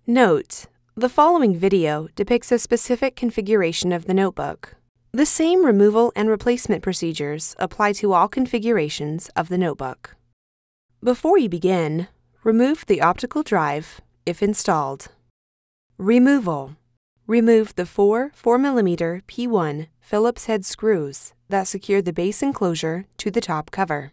Note: the following video depicts a specific configuration of the notebook. The same removal and replacement procedures apply to all configurations of the notebook. Before you begin, remove the optical drive, if installed. Removal: remove the four 4mm P1 Phillips-head screws that secure the base enclosure to the top cover.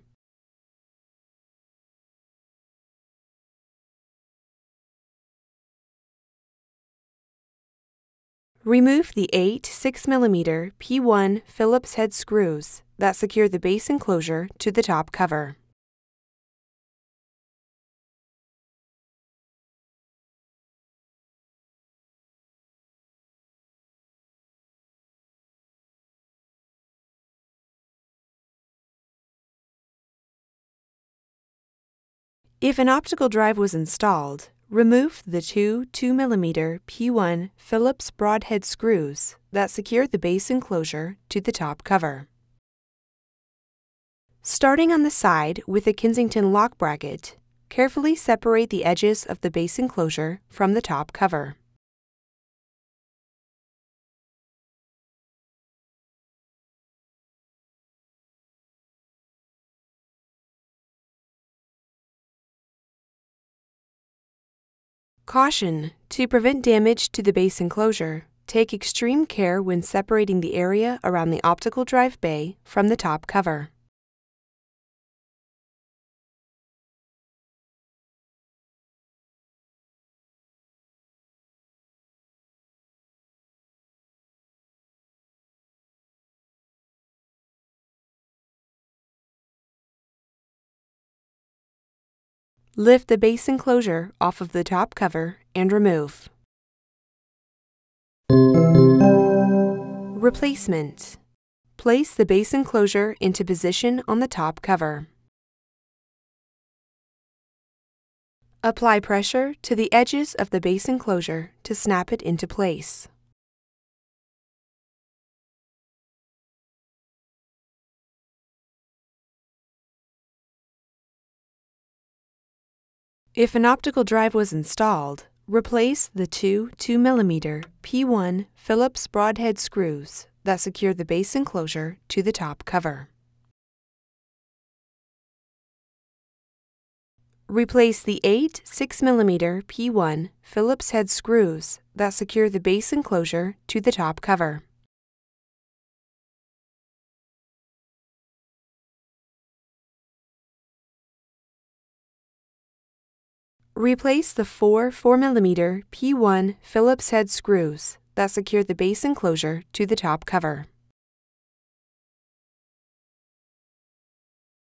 Remove the 8 6mm P1 Phillips-head screws that secure the base enclosure to the top cover. If an optical drive was installed, remove the two 2mm P1 Phillips broadhead screws that secure the base enclosure to the top cover. Starting on the side with a Kensington lock bracket, carefully separate the edges of the base enclosure from the top cover. Caution: to prevent damage to the base enclosure, take extreme care when separating the area around the optical drive bay from the top cover. Lift the base enclosure off of the top cover and remove. Replacement: place the base enclosure into position on the top cover. Apply pressure to the edges of the base enclosure to snap it into place. If an optical drive was installed, replace the two 2mm P1 Phillips broadhead screws that secure the base enclosure to the top cover. Replace the 8 6mm P1 Phillips-head screws that secure the base enclosure to the top cover. Replace the four 4mm P1 Phillips-head screws that secure the base enclosure to the top cover.